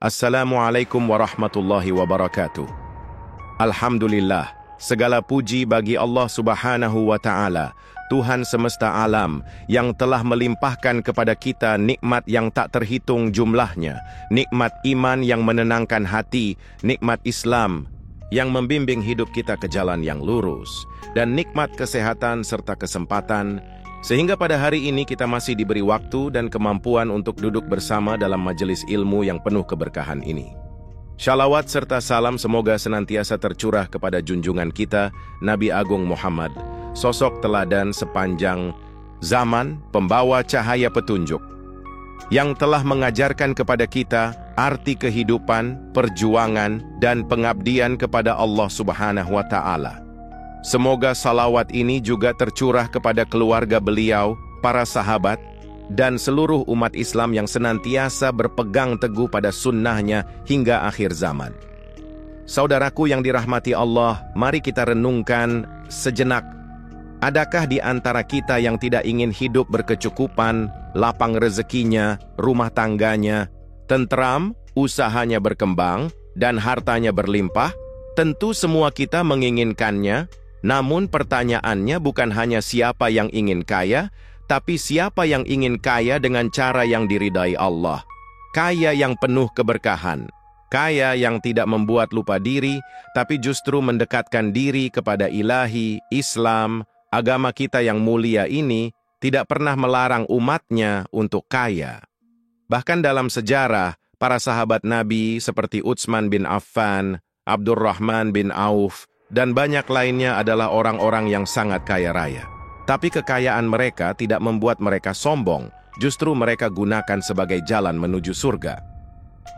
Assalamualaikum warahmatullahi wabarakatuh. Alhamdulillah, segala puji bagi Allah Subhanahu wa Ta'ala, Tuhan semesta alam yang telah melimpahkan kepada kita nikmat yang tak terhitung jumlahnya, nikmat iman yang menenangkan hati, nikmat Islam yang membimbing hidup kita ke jalan yang lurus, dan nikmat kesehatan serta kesempatan, sehingga pada hari ini kita masih diberi waktu dan kemampuan untuk duduk bersama dalam majelis ilmu yang penuh keberkahan ini. Shalawat serta salam semoga senantiasa tercurah kepada junjungan kita, Nabi Agung Muhammad, sosok teladan sepanjang zaman, pembawa cahaya petunjuk, yang telah mengajarkan kepada kita arti kehidupan, perjuangan, dan pengabdian kepada Allah Subhanahu wa Ta'ala. Semoga salawat ini juga tercurah kepada keluarga beliau, para sahabat, dan seluruh umat Islam yang senantiasa berpegang teguh pada sunnahnya hingga akhir zaman. Saudaraku yang dirahmati Allah, mari kita renungkan sejenak. Adakah di antara kita yang tidak ingin hidup berkecukupan, lapang rezekinya, rumah tangganya, tentram, usahanya berkembang, dan hartanya berlimpah? Tentu semua kita menginginkannya. Namun pertanyaannya bukan hanya siapa yang ingin kaya, tapi siapa yang ingin kaya dengan cara yang diridai Allah. Kaya yang penuh keberkahan. Kaya yang tidak membuat lupa diri, tapi justru mendekatkan diri kepada Ilahi, Islam, agama kita yang mulia ini, tidak pernah melarang umatnya untuk kaya. Bahkan dalam sejarah, para sahabat Nabi seperti Utsman bin Affan, Abdurrahman bin Auf, dan banyak lainnya adalah orang-orang yang sangat kaya raya. Tapi kekayaan mereka tidak membuat mereka sombong, justru mereka gunakan sebagai jalan menuju surga.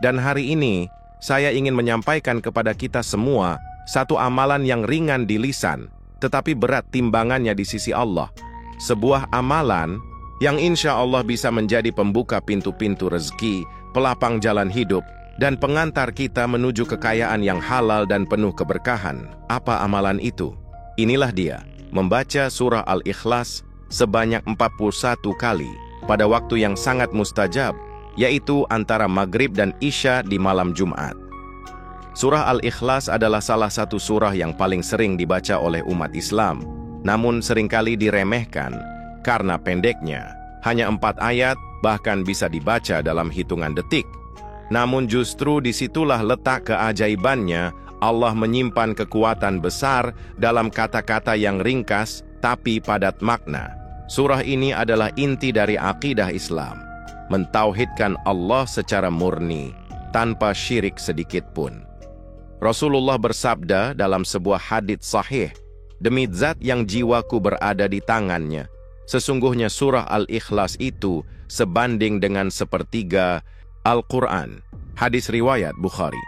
Dan hari ini, saya ingin menyampaikan kepada kita semua satu amalan yang ringan di lisan, tetapi berat timbangannya di sisi Allah. Sebuah amalan yang insya Allah bisa menjadi pembuka pintu-pintu rezeki, pelapang jalan hidup, dan pengantar kita menuju kekayaan yang halal dan penuh keberkahan. Apa amalan itu? Inilah dia, membaca surah Al-Ikhlas sebanyak 41 kali pada waktu yang sangat mustajab, yaitu antara maghrib dan isya di malam Jumat. Surah Al-Ikhlas adalah salah satu surah yang paling sering dibaca oleh umat Islam, namun seringkali diremehkan karena pendeknya. Hanya 4 ayat, bahkan bisa dibaca dalam hitungan detik. Namun justru disitulah letak keajaibannya. Allah menyimpan kekuatan besar dalam kata-kata yang ringkas tapi padat makna. Surah ini adalah inti dari akidah Islam, mentauhidkan Allah secara murni, tanpa syirik sedikit pun. Rasulullah bersabda dalam sebuah hadits sahih, "Demi zat yang jiwaku berada di tangannya, sesungguhnya surah Al-Ikhlas itu sebanding dengan sepertiga Al-Quran." Hadis riwayat Bukhari.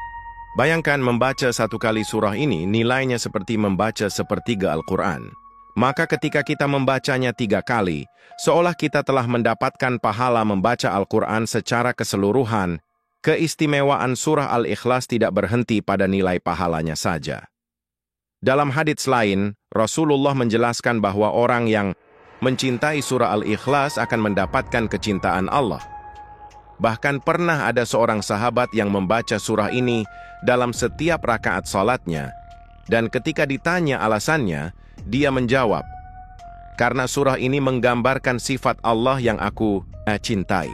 Bayangkan membaca 1 kali surah ini nilainya seperti membaca sepertiga Al-Quran. Maka ketika kita membacanya 3 kali, seolah kita telah mendapatkan pahala membaca Al-Quran secara keseluruhan. Keistimewaan surah Al-Ikhlas tidak berhenti pada nilai pahalanya saja. Dalam hadits lain, Rasulullah menjelaskan bahwa orang yang mencintai surah Al-Ikhlas akan mendapatkan kecintaan Allah. Bahkan pernah ada seorang sahabat yang membaca surah ini dalam setiap rakaat salatnya, dan ketika ditanya alasannya, dia menjawab, "Karena surah ini menggambarkan sifat Allah yang aku cintai."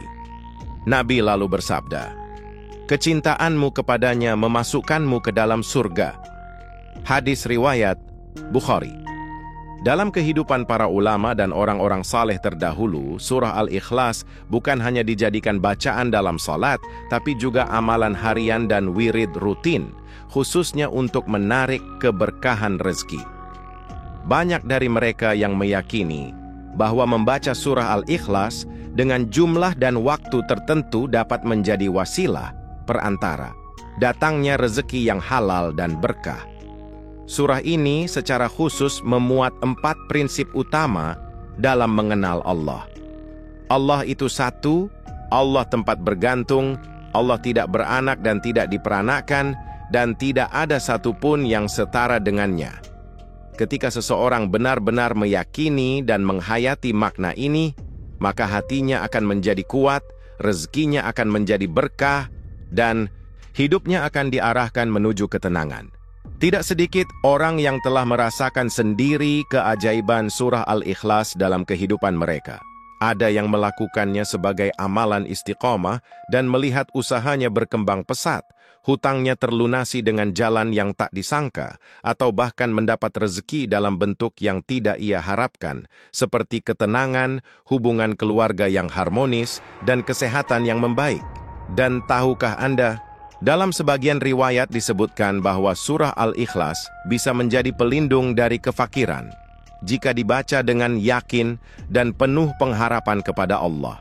Nabi lalu bersabda, "Kecintaanmu kepadanya memasukkanmu ke dalam surga." Hadis riwayat Bukhari. Dalam kehidupan para ulama dan orang-orang saleh terdahulu, surah Al-Ikhlas bukan hanya dijadikan bacaan dalam salat, tapi juga amalan harian dan wirid rutin, khususnya untuk menarik keberkahan rezeki. Banyak dari mereka yang meyakini bahwa membaca surah Al-Ikhlas dengan jumlah dan waktu tertentu dapat menjadi wasilah perantara datangnya rezeki yang halal dan berkah. Surah ini secara khusus memuat 4 prinsip utama dalam mengenal Allah. Allah itu satu, Allah tempat bergantung, Allah tidak beranak dan tidak diperanakkan, dan tidak ada satupun yang setara dengannya. Ketika seseorang benar-benar meyakini dan menghayati makna ini, maka hatinya akan menjadi kuat, rezekinya akan menjadi berkah, dan hidupnya akan diarahkan menuju ketenangan. Tidak sedikit orang yang telah merasakan sendiri keajaiban surah Al-Ikhlas dalam kehidupan mereka. Ada yang melakukannya sebagai amalan istiqomah dan melihat usahanya berkembang pesat, hutangnya terlunasi dengan jalan yang tak disangka, atau bahkan mendapat rezeki dalam bentuk yang tidak ia harapkan, seperti ketenangan, hubungan keluarga yang harmonis, dan kesehatan yang membaik. Dan tahukah Anda, dalam sebagian riwayat disebutkan bahwa surah Al-Ikhlas bisa menjadi pelindung dari kefakiran jika dibaca dengan yakin dan penuh pengharapan kepada Allah.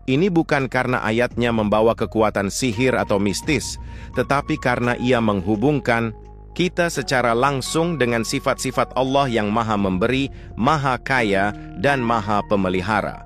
Ini bukan karena ayatnya membawa kekuatan sihir atau mistis, tetapi karena ia menghubungkan kita secara langsung dengan sifat-sifat Allah yang Maha Memberi, Maha Kaya, dan Maha Pemelihara.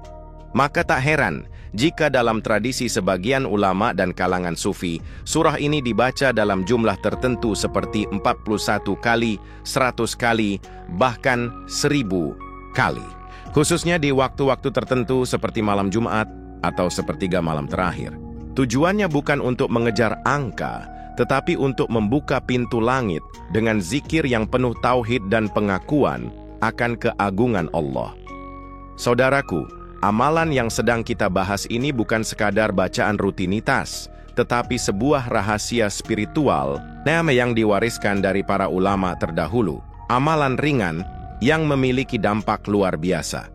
Maka tak heran jika dalam tradisi sebagian ulama dan kalangan sufi, surah ini dibaca dalam jumlah tertentu seperti 41 kali, 100 kali, bahkan 1000 kali. Khususnya di waktu-waktu tertentu seperti malam Jumat atau sepertiga malam terakhir. Tujuannya bukan untuk mengejar angka, tetapi untuk membuka pintu langit dengan zikir yang penuh tauhid dan pengakuan akan keagungan Allah. Saudaraku, amalan yang sedang kita bahas ini bukan sekadar bacaan rutinitas, tetapi sebuah rahasia spiritual yang diwariskan dari para ulama terdahulu. Amalan ringan yang memiliki dampak luar biasa,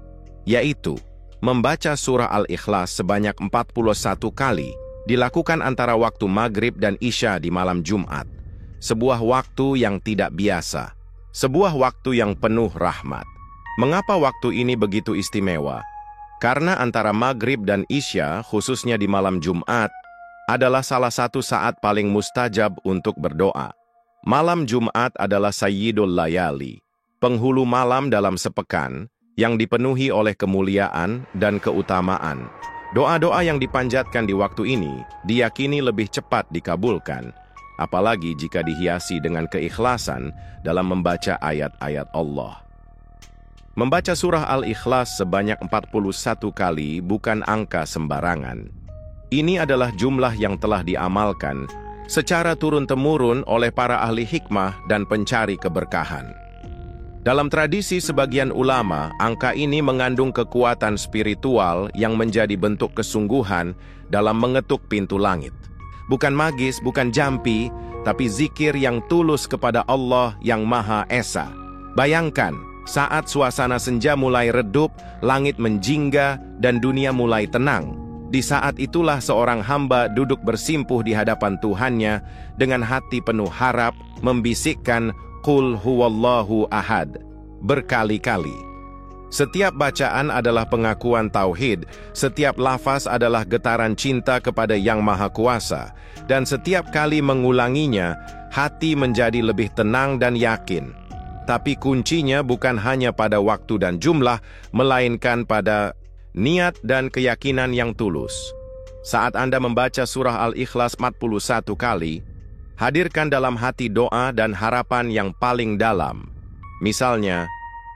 yaitu membaca surah Al-Ikhlas sebanyak 41 kali, dilakukan antara waktu maghrib dan isya di malam Jumat. Sebuah waktu yang tidak biasa, sebuah waktu yang penuh rahmat. Mengapa waktu ini begitu istimewa? Karena antara maghrib dan isya, khususnya di malam Jumat, adalah salah satu saat paling mustajab untuk berdoa. Malam Jumat adalah Sayyidul Layali, penghulu malam dalam sepekan, yang dipenuhi oleh kemuliaan dan keutamaan. Doa-doa yang dipanjatkan di waktu ini diyakini lebih cepat dikabulkan, apalagi jika dihiasi dengan keikhlasan dalam membaca ayat-ayat Allah. Membaca surah Al-Ikhlas sebanyak 41 kali bukan angka sembarangan. Ini adalah jumlah yang telah diamalkan secara turun-temurun oleh para ahli hikmah dan pencari keberkahan. Dalam tradisi sebagian ulama, angka ini mengandung kekuatan spiritual yang menjadi bentuk kesungguhan dalam mengetuk pintu langit. Bukan magis, bukan jampi, tapi zikir yang tulus kepada Allah yang Maha Esa. Bayangkan, saat suasana senja mulai redup, langit menjingga, dan dunia mulai tenang. Di saat itulah seorang hamba duduk bersimpuh di hadapan Tuhannya dengan hati penuh harap, membisikkan Qul huwallahu ahad berkali-kali. Setiap bacaan adalah pengakuan tauhid, setiap lafaz adalah getaran cinta kepada Yang Maha Kuasa, dan setiap kali mengulanginya, hati menjadi lebih tenang dan yakin. Tapi kuncinya bukan hanya pada waktu dan jumlah, melainkan pada niat dan keyakinan yang tulus. Saat Anda membaca surah Al-Ikhlas 41 kali, hadirkan dalam hati doa dan harapan yang paling dalam. Misalnya,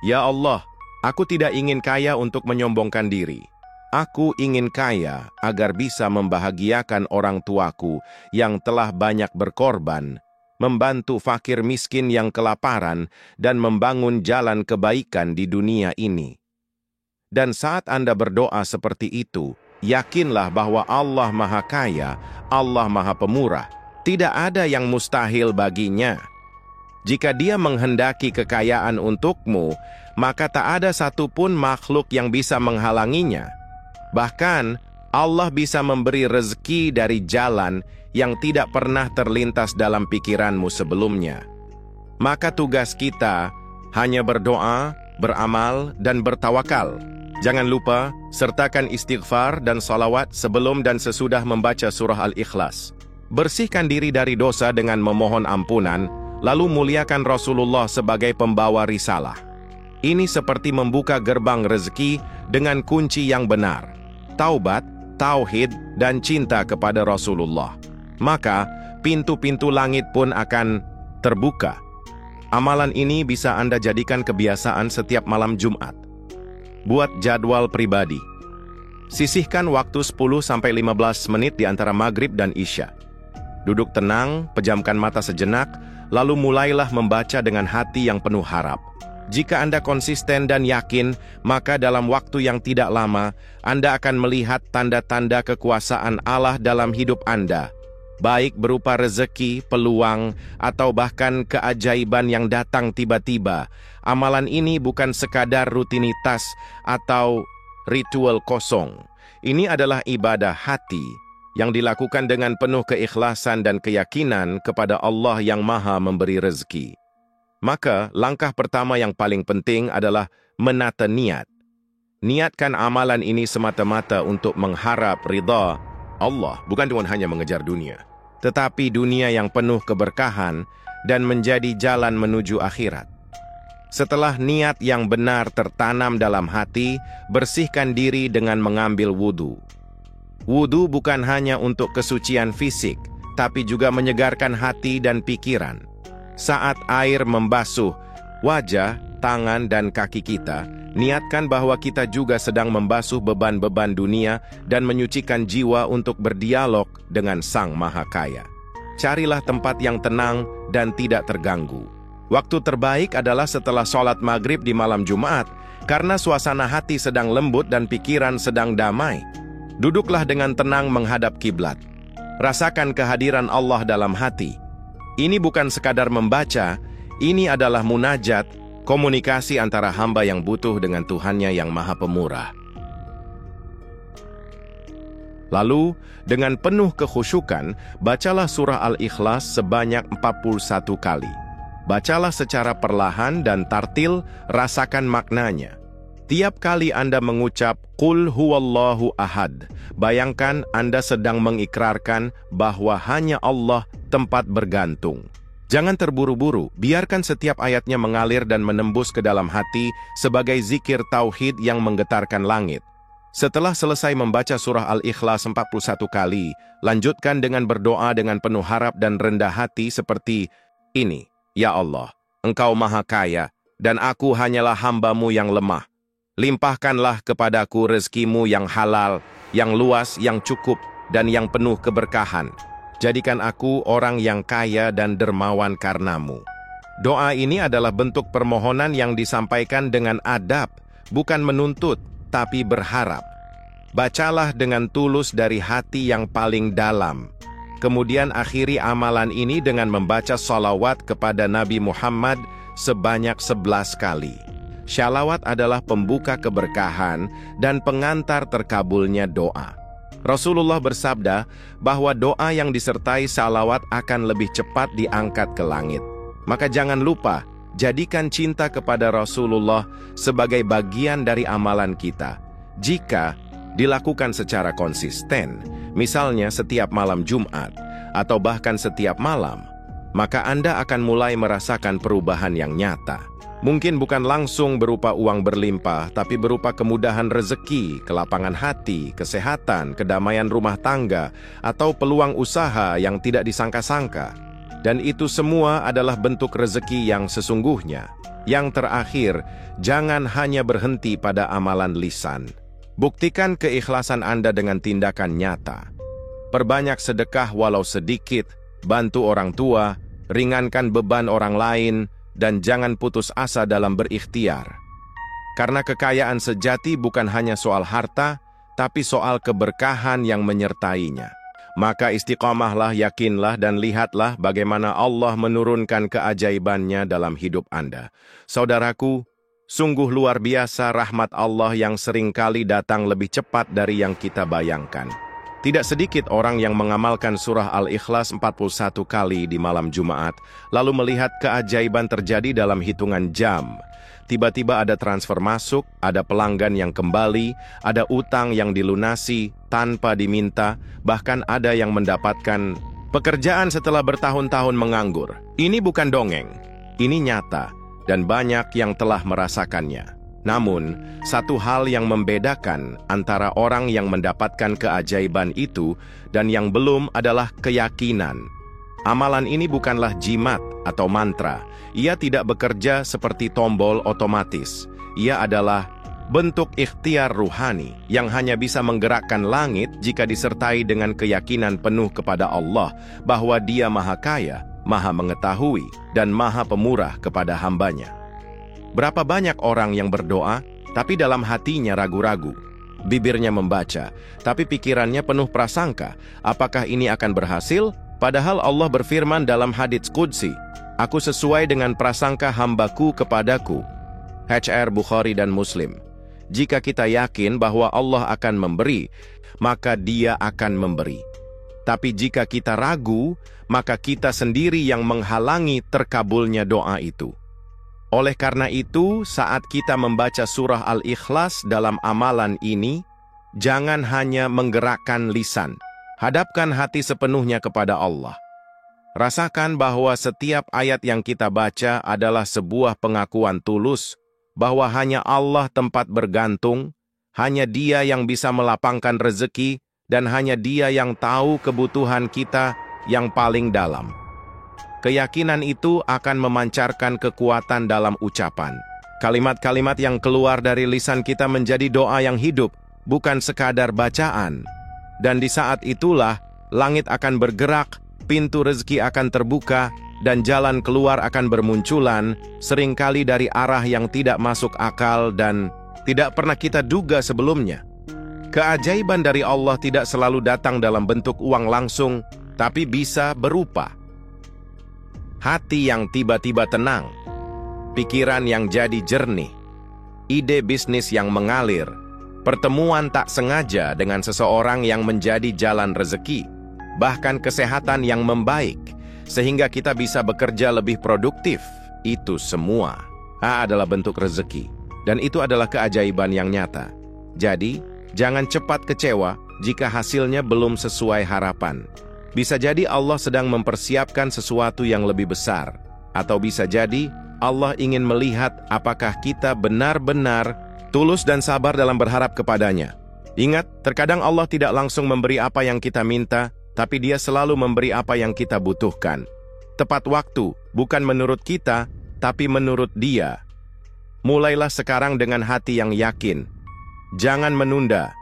Ya Allah, aku tidak ingin kaya untuk menyombongkan diri. Aku ingin kaya agar bisa membahagiakan orang tuaku yang telah banyak berkorban, membantu fakir miskin yang kelaparan, dan membangun jalan kebaikan di dunia ini. Dan saat Anda berdoa seperti itu, yakinlah bahwa Allah Maha Kaya, Allah Maha Pemurah. Tidak ada yang mustahil baginya. Jika Dia menghendaki kekayaan untukmu, maka tak ada satupun makhluk yang bisa menghalanginya. Bahkan, Allah bisa memberi rezeki dari jalan yang tidak pernah terlintas dalam pikiranmu sebelumnya. Maka tugas kita hanya berdoa, beramal, dan bertawakal. Jangan lupa, sertakan istighfar dan salawat sebelum dan sesudah membaca surah Al-Ikhlas. Bersihkan diri dari dosa dengan memohon ampunan, lalu muliakan Rasulullah sebagai pembawa risalah. Ini seperti membuka gerbang rezeki dengan kunci yang benar. Taubat, tauhid, dan cinta kepada Rasulullah. Maka, pintu-pintu langit pun akan terbuka. Amalan ini bisa Anda jadikan kebiasaan setiap malam Jumat. Buat jadwal pribadi. Sisihkan waktu 10-15 menit di antara maghrib dan isya. Duduk tenang, pejamkan mata sejenak, lalu mulailah membaca dengan hati yang penuh harap. Jika Anda konsisten dan yakin, maka dalam waktu yang tidak lama, Anda akan melihat tanda-tanda kekuasaan Allah dalam hidup Anda, baik berupa rezeki, peluang, atau bahkan keajaiban yang datang tiba-tiba. Amalan ini bukan sekadar rutinitas atau ritual kosong. Ini adalah ibadah hati yang dilakukan dengan penuh keikhlasan dan keyakinan kepada Allah yang Maha Memberi rezeki. Maka, langkah pertama yang paling penting adalah menata niat. Niatkan amalan ini semata-mata untuk mengharap ridha Allah, bukan dengan hanya mengejar dunia, tetapi dunia yang penuh keberkahan dan menjadi jalan menuju akhirat. Setelah niat yang benar tertanam dalam hati, bersihkan diri dengan mengambil wudu. Wudu bukan hanya untuk kesucian fisik, tapi juga menyegarkan hati dan pikiran. Saat air membasuh wajah, tangan, dan kaki kita, niatkan bahwa kita juga sedang membasuh beban-beban dunia dan menyucikan jiwa untuk berdialog dengan Sang Maha Kaya. Carilah tempat yang tenang dan tidak terganggu. Waktu terbaik adalah setelah sholat maghrib di malam Jumat, karena suasana hati sedang lembut dan pikiran sedang damai. Duduklah dengan tenang menghadap kiblat. Rasakan kehadiran Allah dalam hati. Ini bukan sekadar membaca, ini adalah munajat, komunikasi antara hamba yang butuh dengan Tuhannya yang Maha Pemurah. Lalu, dengan penuh kekhusyukan, bacalah surah Al-Ikhlas sebanyak 41 kali. Bacalah secara perlahan dan tartil, rasakan maknanya. Tiap kali Anda mengucap Qul huwallahu ahad, bayangkan Anda sedang mengikrarkan bahwa hanya Allah tempat bergantung. Jangan terburu-buru, biarkan setiap ayatnya mengalir dan menembus ke dalam hati sebagai zikir tauhid yang menggetarkan langit. Setelah selesai membaca surah Al-Ikhlas 41 kali, lanjutkan dengan berdoa dengan penuh harap dan rendah hati seperti ini. Ya Allah, Engkau Maha Kaya, dan aku hanyalah hamba-Mu yang lemah. Limpahkanlah kepadaku rezeki-Mu yang halal, yang luas, yang cukup, dan yang penuh keberkahan. Jadikan aku orang yang kaya dan dermawan karena-Mu. Doa ini adalah bentuk permohonan yang disampaikan dengan adab, bukan menuntut, tapi berharap. Bacalah dengan tulus dari hati yang paling dalam. Kemudian akhiri amalan ini dengan membaca shalawat kepada Nabi Muhammad sebanyak 11 kali. Shalawat adalah pembuka keberkahan dan pengantar terkabulnya doa. Rasulullah bersabda bahwa doa yang disertai shalawat akan lebih cepat diangkat ke langit. Maka jangan lupa, jadikan cinta kepada Rasulullah sebagai bagian dari amalan kita. Jika dilakukan secara konsisten, misalnya setiap malam Jumat, atau bahkan setiap malam, maka Anda akan mulai merasakan perubahan yang nyata. Mungkin bukan langsung berupa uang berlimpah, tapi berupa kemudahan rezeki, kelapangan hati, kesehatan, kedamaian rumah tangga, atau peluang usaha yang tidak disangka-sangka. Dan itu semua adalah bentuk rezeki yang sesungguhnya. Yang terakhir, jangan hanya berhenti pada amalan lisan. Buktikan keikhlasan Anda dengan tindakan nyata. Perbanyak sedekah walau sedikit, bantu orang tua, ringankan beban orang lain, dan jangan putus asa dalam berikhtiar. Karena kekayaan sejati bukan hanya soal harta, tapi soal keberkahan yang menyertainya. Maka istiqamahlah, yakinlah, dan lihatlah bagaimana Allah menurunkan keajaibannya dalam hidup Anda. Saudaraku, sungguh luar biasa rahmat Allah yang seringkali datang lebih cepat dari yang kita bayangkan. Tidak sedikit orang yang mengamalkan surah Al-Ikhlas 41 kali di malam Jumat, lalu melihat keajaiban terjadi dalam hitungan jam. Tiba-tiba ada transfer masuk, ada pelanggan yang kembali, ada utang yang dilunasi tanpa diminta, bahkan ada yang mendapatkan pekerjaan setelah bertahun-tahun menganggur. Ini bukan dongeng, ini nyata, dan banyak yang telah merasakannya. Namun, satu hal yang membedakan antara orang yang mendapatkan keajaiban itu dan yang belum adalah keyakinan. Amalan ini bukanlah jimat atau mantra. Ia tidak bekerja seperti tombol otomatis. Ia adalah bentuk ikhtiar ruhani yang hanya bisa menggerakkan langit jika disertai dengan keyakinan penuh kepada Allah bahwa Dia Maha Kaya, Maha Mengetahui, dan Maha Pemurah kepada hambanya. Berapa banyak orang yang berdoa, tapi dalam hatinya ragu-ragu. Bibirnya membaca, tapi pikirannya penuh prasangka. Apakah ini akan berhasil? Padahal Allah berfirman dalam hadits Qudsi, "Aku sesuai dengan prasangka hambaku kepadaku." HR Bukhari dan Muslim. Jika kita yakin bahwa Allah akan memberi, maka Dia akan memberi. Tapi jika kita ragu, maka kita sendiri yang menghalangi terkabulnya doa itu. Oleh karena itu, saat kita membaca surah Al-Ikhlas dalam amalan ini, jangan hanya menggerakkan lisan. Hadapkan hati sepenuhnya kepada Allah. Rasakan bahwa setiap ayat yang kita baca adalah sebuah pengakuan tulus bahwa hanya Allah tempat bergantung, hanya Dia yang bisa melapangkan rezeki, dan hanya Dia yang tahu kebutuhan kita yang paling dalam. Keyakinan itu akan memancarkan kekuatan dalam ucapan. Kalimat-kalimat yang keluar dari lisan kita menjadi doa yang hidup, bukan sekadar bacaan. Dan di saat itulah, langit akan bergerak, pintu rezeki akan terbuka, dan jalan keluar akan bermunculan, seringkali dari arah yang tidak masuk akal dan tidak pernah kita duga sebelumnya. Keajaiban dari Allah tidak selalu datang dalam bentuk uang langsung, tapi bisa berupa hati yang tiba-tiba tenang, pikiran yang jadi jernih, ide bisnis yang mengalir, pertemuan tak sengaja dengan seseorang yang menjadi jalan rezeki, bahkan kesehatan yang membaik, sehingga kita bisa bekerja lebih produktif. Itu semua adalah bentuk rezeki, dan itu adalah keajaiban yang nyata. Jadi, jangan cepat kecewa jika hasilnya belum sesuai harapan. Bisa jadi Allah sedang mempersiapkan sesuatu yang lebih besar, atau bisa jadi Allah ingin melihat apakah kita benar-benar tulus dan sabar dalam berharap kepadanya. Ingat, terkadang Allah tidak langsung memberi apa yang kita minta, tapi Dia selalu memberi apa yang kita butuhkan. Tepat waktu, bukan menurut kita, tapi menurut Dia. Mulailah sekarang dengan hati yang yakin. Jangan menunda.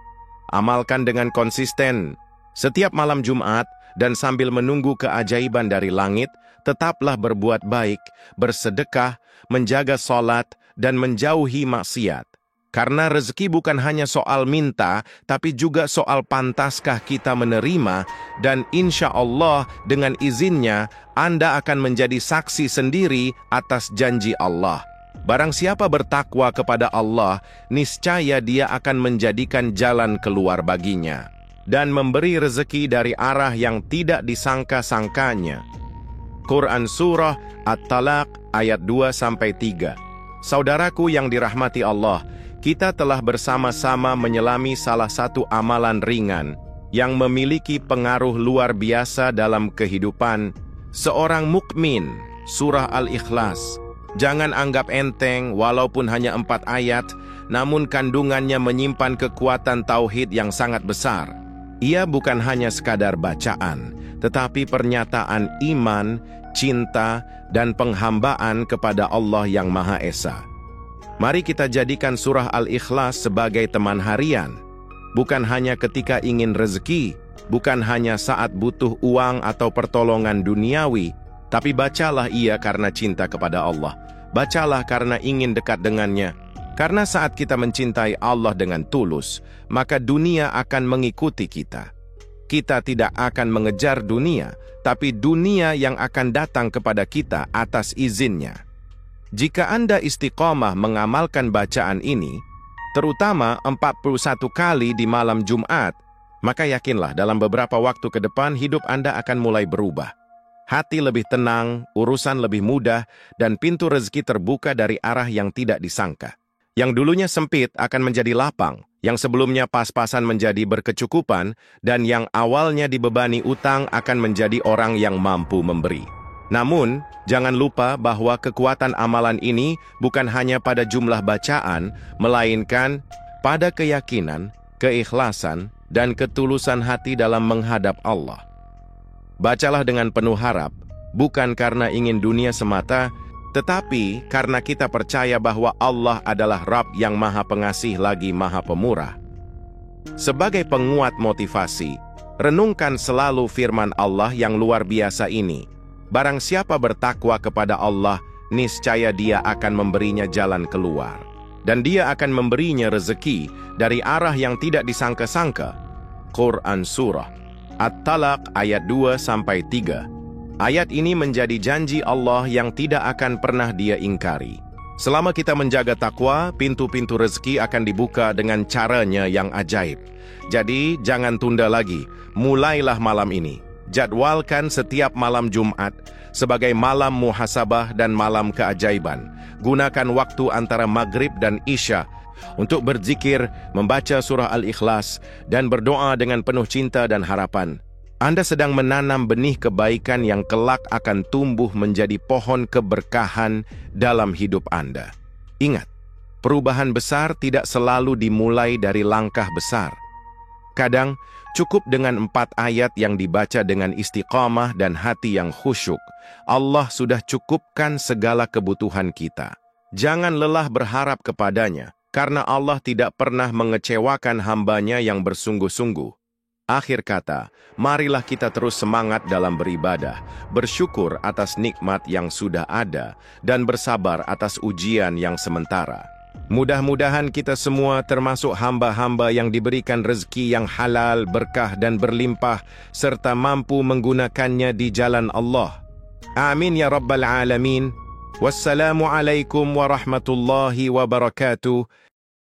Amalkan dengan konsisten. Setiap malam Jumat, dan sambil menunggu keajaiban dari langit, tetaplah berbuat baik, bersedekah, menjaga sholat, dan menjauhi maksiat. Karena rezeki bukan hanya soal minta, tapi juga soal pantaskah kita menerima, dan insya Allah dengan izinnya, Anda akan menjadi saksi sendiri atas janji Allah. Barang siapa bertakwa kepada Allah, niscaya Dia akan menjadikan jalan keluar baginya, dan memberi rezeki dari arah yang tidak disangka-sangkanya. Quran Surah At-Talaq ayat 2-3. Saudaraku yang dirahmati Allah, kita telah bersama-sama menyelami salah satu amalan ringan yang memiliki pengaruh luar biasa dalam kehidupan seorang mukmin, surah Al-Ikhlas. Jangan anggap enteng walaupun hanya 4 ayat, namun kandungannya menyimpan kekuatan tauhid yang sangat besar. Ia bukan hanya sekadar bacaan, tetapi pernyataan iman, cinta, dan penghambaan kepada Allah yang Maha Esa. Mari kita jadikan surah Al-Ikhlas sebagai teman harian. Bukan hanya ketika ingin rezeki, bukan hanya saat butuh uang atau pertolongan duniawi, tapi bacalah ia karena cinta kepada Allah. Bacalah karena ingin dekat dengannya. Karena saat kita mencintai Allah dengan tulus, maka dunia akan mengikuti kita. Kita tidak akan mengejar dunia, tapi dunia yang akan datang kepada kita atas izinnya. Jika Anda istiqomah mengamalkan bacaan ini, terutama 41 kali di malam Jumat, maka yakinlah dalam beberapa waktu ke depan hidup Anda akan mulai berubah. Hati lebih tenang, urusan lebih mudah, dan pintu rezeki terbuka dari arah yang tidak disangka. Yang dulunya sempit akan menjadi lapang, yang sebelumnya pas-pasan menjadi berkecukupan, dan yang awalnya dibebani utang akan menjadi orang yang mampu memberi. Namun, jangan lupa bahwa kekuatan amalan ini bukan hanya pada jumlah bacaan, melainkan pada keyakinan, keikhlasan, dan ketulusan hati dalam menghadap Allah. Bacalah dengan penuh harap, bukan karena ingin dunia semata, Tetapi karena kita percaya bahwa Allah adalah Rabb yang Maha Pengasih lagi Maha Pemurah. Sebagai penguat motivasi, renungkan selalu firman Allah yang luar biasa ini. Barang siapa bertakwa kepada Allah, niscaya Dia akan memberinya jalan keluar. Dan Dia akan memberinya rezeki dari arah yang tidak disangka-sangka. Quran Surah At-Talaq ayat 2-3. Ayat ini menjadi janji Allah yang tidak akan pernah Dia ingkari. Selama kita menjaga takwa, pintu-pintu rezeki akan dibuka dengan caranya yang ajaib. Jadi, jangan tunda lagi. Mulailah malam ini. Jadwalkan setiap malam Jumat sebagai malam muhasabah dan malam keajaiban. Gunakan waktu antara maghrib dan isya untuk berzikir, membaca surah Al-Ikhlas, dan berdoa dengan penuh cinta dan harapan. Anda sedang menanam benih kebaikan yang kelak akan tumbuh menjadi pohon keberkahan dalam hidup Anda. Ingat, perubahan besar tidak selalu dimulai dari langkah besar. Kadang, cukup dengan 4 ayat yang dibaca dengan istiqamah dan hati yang khusyuk. Allah sudah cukupkan segala kebutuhan kita. Jangan lelah berharap kepadanya, karena Allah tidak pernah mengecewakan hamba-Nya yang bersungguh-sungguh. Akhir kata, marilah kita terus semangat dalam beribadah, bersyukur atas nikmat yang sudah ada, dan bersabar atas ujian yang sementara. Mudah-mudahan kita semua termasuk hamba-hamba yang diberikan rezeki yang halal, berkah dan berlimpah, serta mampu menggunakannya di jalan Allah. Amin ya Rabbal Alamin. Wassalamualaikum warahmatullahi wabarakatuh.